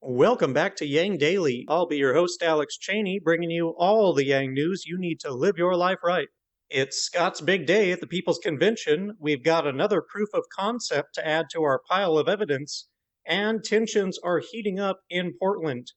Welcome back to Yang Daily. I'll be your host, Alex Cheney, bringing you all the Yang news you need to live your life right. It's Scott's big day at the People's Convention. We've got another proof of concept to add to our pile of evidence, and tensions are heating up in Portland.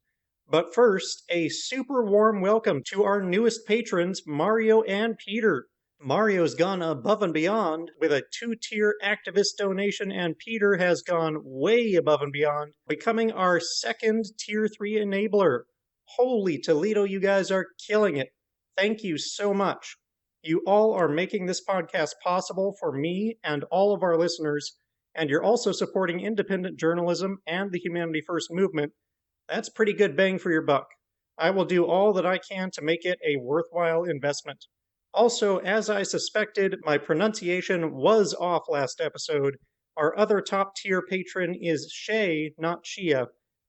But first, a super warm welcome to our newest patrons, Mario and Peter. Mario's gone above and beyond with a 2-tier activist donation, and Peter has gone way above and beyond, becoming our second Tier 3 enabler. Holy Toledo, you guys are killing it. Thank you so much. You all are making this podcast possible for me and all of our listeners, and you're also supporting independent journalism and the Humanity First movement. That's pretty good bang for your buck. I will do all that I can to make it a worthwhile investment. Also, as I suspected, my pronunciation was off last episode. Our other top-tier patron is Shay, not Shia.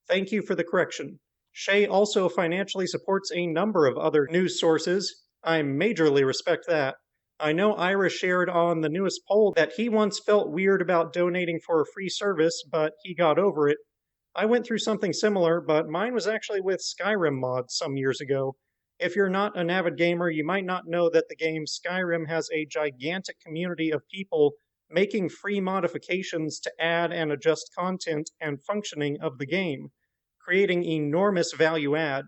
Thank you for the correction. Shay also financially supports a number of other news sources. I majorly respect that. I know Ira shared on the newest poll that he once felt weird about donating for a free service, but he got over it. I went through something similar, but mine was actually with Skyrim mods some years ago. If you're not an avid gamer, you might not know that the game Skyrim has a gigantic community of people making free modifications to add and adjust content and functioning of the game, creating enormous value add.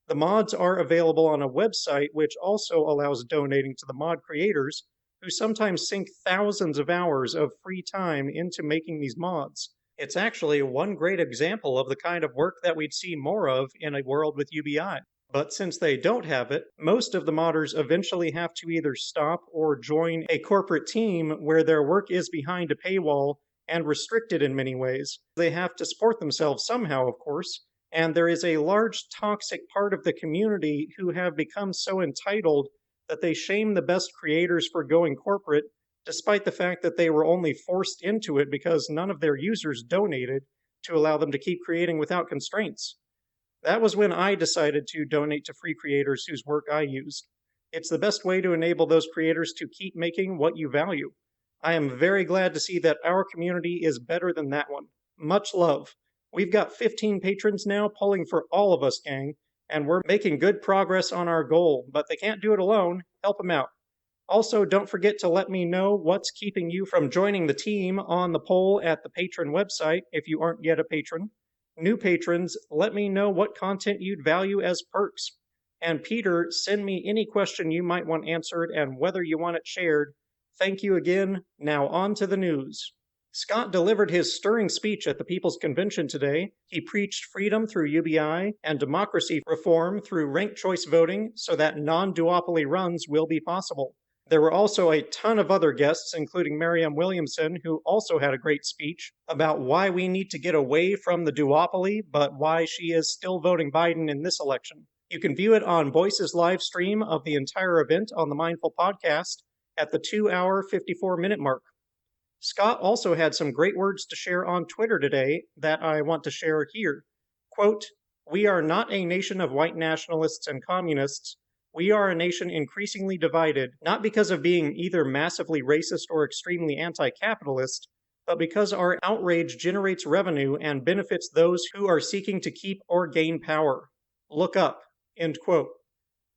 The mods are available on a website which also allows donating to the mod creators, who sometimes sink thousands of hours of free time into making these mods. It's actually one great example of the kind of work that we'd see more of in a world with UBI. But since they don't have it, most of the modders eventually have to either stop or join a corporate team where their work is behind a paywall and restricted in many ways. They have to support themselves somehow, of course, and there is a large toxic part of the community who have become so entitled that they shame the best creators for going corporate, despite the fact that they were only forced into it because none of their users donated to allow them to keep creating without constraints. That was when I decided to donate to free creators whose work I used. It's the best way to enable those creators to keep making what you value. I am very glad to see that our community is better than that one. Much love. We've got 15 patrons now pulling for all of us, gang, and we're making good progress on our goal, but they can't do it alone. Help them out. Also, don't forget to let me know what's keeping you from joining the team on the poll at the patron website if you aren't yet a patron. New patrons, let me know what content you'd value as perks. And Peter, send me any question you might want answered and whether you want it shared. Thank you again. Now on to the news. Scott delivered his stirring speech at the People's Convention today. He preached freedom through UBI and democracy reform through ranked choice voting so that non-duopoly runs will be possible. There were also a ton of other guests, including Marianne Williamson, who also had a great speech about why we need to get away from the duopoly, but why she is still voting Biden in this election. You can view it on Voice's live stream of the entire event on the Mindful Podcast at the 2-hour, 54-minute mark. Scott also had some great words to share on Twitter today that I want to share here. Quote, "We are not a nation of white nationalists and communists. We are a nation increasingly divided, not because of being either massively racist or extremely anti-capitalist, but because our outrage generates revenue and benefits those who are seeking to keep or gain power. Look up." End quote.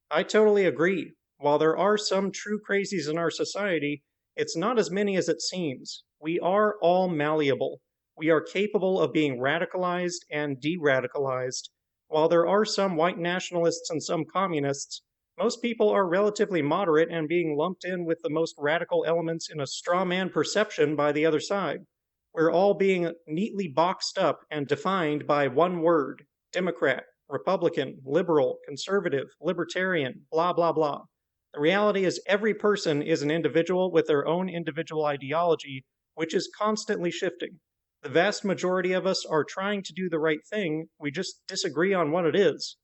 I totally agree. While there are some true crazies in our society, it's not as many as it seems. We are all malleable. We are capable of being radicalized and de-radicalized. While there are some white nationalists and some communists, most people are relatively moderate and being lumped in with the most radical elements in a straw man perception by the other side. We're all being neatly boxed up and defined by one word: Democrat, Republican, liberal, conservative, libertarian, blah, blah, blah. The reality is every person is an individual with their own individual ideology, which is constantly shifting. The vast majority of us are trying to do the right thing, we just disagree on what it is.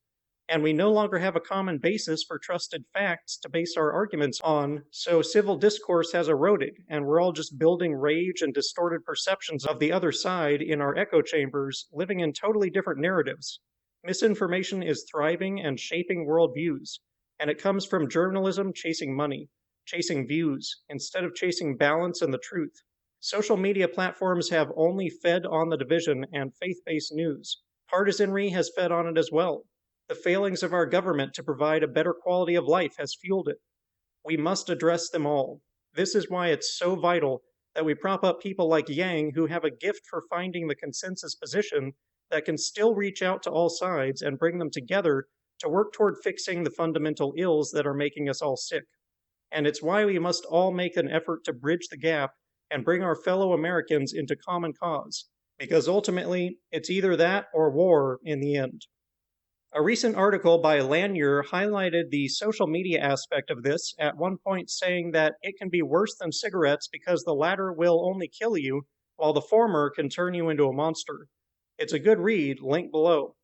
And we no longer have a common basis for trusted facts to base our arguments on, so civil discourse has eroded, and we're all just building rage and distorted perceptions of the other side in our echo chambers, living in totally different narratives. Misinformation is thriving and shaping worldviews, and it comes from journalism chasing money, chasing views, instead of chasing balance and the truth. Social media platforms have only fed on the division and faith-based news. Partisanry has fed on it as well. The failings of our government to provide a better quality of life has fueled it. We must address them all. This is why it's so vital that we prop up people like Yang who have a gift for finding the consensus position that can still reach out to all sides and bring them together to work toward fixing the fundamental ills that are making us all sick. And it's why we must all make an effort to bridge the gap and bring our fellow Americans into common cause, because ultimately it's either that or war in the end. A recent article by Lanier highlighted the social media aspect of this, at one point saying that it can be worse than cigarettes because the latter will only kill you, while the former can turn you into a monster. It's a good read, link below.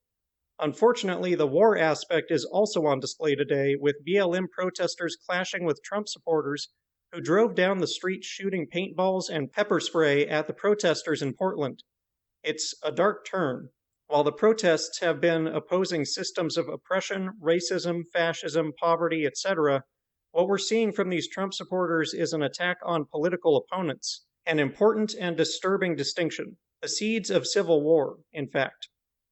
Unfortunately, the war aspect is also on display today, with BLM protesters clashing with Trump supporters who drove down the street shooting paintballs and pepper spray at the protesters in Portland. It's a dark turn. While the protests have been opposing systems of oppression, racism, fascism, poverty, etc., what we're seeing from these Trump supporters is an attack on political opponents, an important and disturbing distinction, the seeds of civil war, in fact.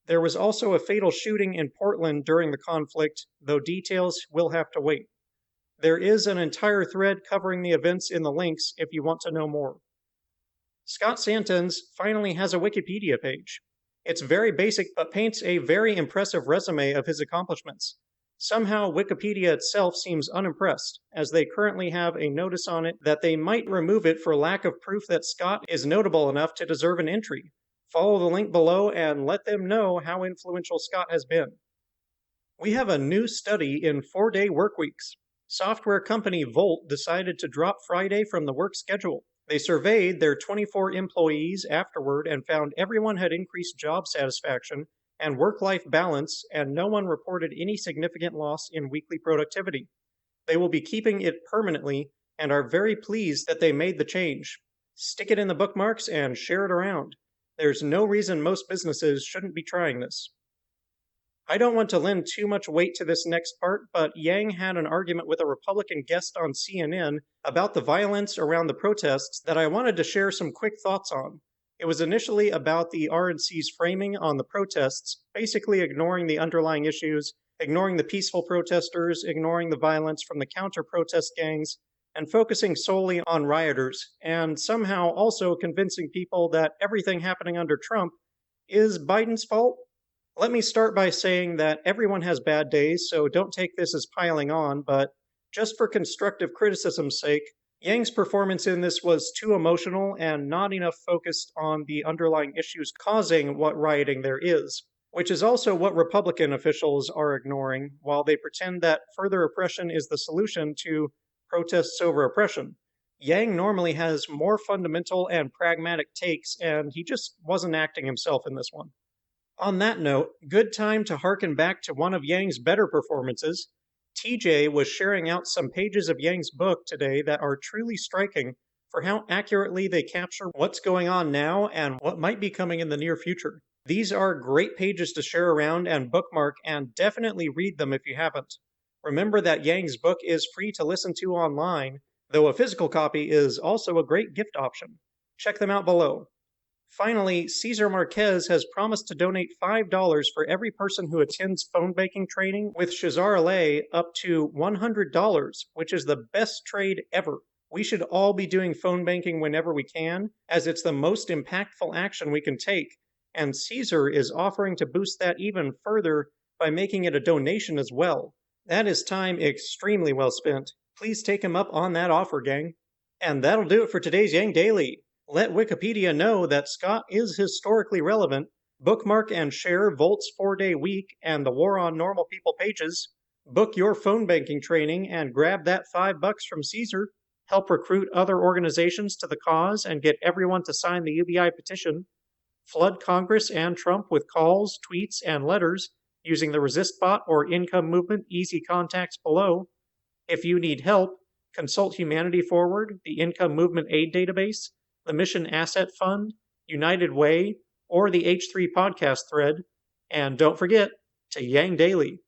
There was also a fatal shooting in Portland during the conflict, though details will have to wait. There is an entire thread covering the events in the links if you want to know more. Scott Santens finally has a Wikipedia page. It's very basic, but paints a very impressive resume of his accomplishments. Somehow, Wikipedia itself seems unimpressed, as they currently have a notice on it that they might remove it for lack of proof that Scott is notable enough to deserve an entry. Follow the link below and let them know how influential Scott has been. We have a new study in 4-day work weeks. Software company Volt decided to drop Friday from the work schedule. They surveyed their 24 employees afterward and found everyone had increased job satisfaction and work-life balance, and no one reported any significant loss in weekly productivity. They will be keeping it permanently and are very pleased that they made the change. Stick it in the bookmarks and share it around. There's no reason most businesses shouldn't be trying this. I don't want to lend too much weight to this next part, but Yang had an argument with a Republican guest on CNN about the violence around the protests that I wanted to share some quick thoughts on. It was initially about the RNC's framing on the protests, basically ignoring the underlying issues, ignoring the peaceful protesters, ignoring the violence from the counter-protest gangs, and focusing solely on rioters, and somehow also convincing people that everything happening under Trump is Biden's fault. Let me start by saying that everyone has bad days, so don't take this as piling on, but just for constructive criticism's sake, Yang's performance in this was too emotional and not enough focused on the underlying issues causing what rioting there is, which is also what Republican officials are ignoring while they pretend that further oppression is the solution to protests over oppression. Yang normally has more fundamental and pragmatic takes, and he just wasn't acting himself in this one. On that note, good time to harken back to one of Yang's better performances. TJ was sharing out some pages of Yang's book today that are truly striking for how accurately they capture what's going on now and what might be coming in the near future. These are great pages to share around and bookmark, and definitely read them if you haven't. Remember that Yang's book is free to listen to online, though a physical copy is also a great gift option. Check them out below. Finally, Cesar Marquez has promised to donate $5 for every person who attends phone banking training with Shazar Alay, up to $100, which is the best trade ever. We should all be doing phone banking whenever we can, as it's the most impactful action we can take, and Cesar is offering to boost that even further by making it a donation as well. That is time extremely well spent. Please take him up on that offer, gang. And that'll do it for today's Yang Daily. Let Wikipedia know that Scott is historically relevant. Bookmark and share Volt's 4-day week and the War on Normal People pages. Book your phone banking training and grab that $5 from Caesar. Help recruit other organizations to the cause and get everyone to sign the UBI petition. Flood Congress and Trump with calls, tweets, and letters using the Resist bot or Income Movement easy contacts below. If you need help, consult Humanity Forward, the Income Movement Aid Database, the Mission Asset Fund, United Way, or the H3 podcast thread. And don't forget to Yang Daily.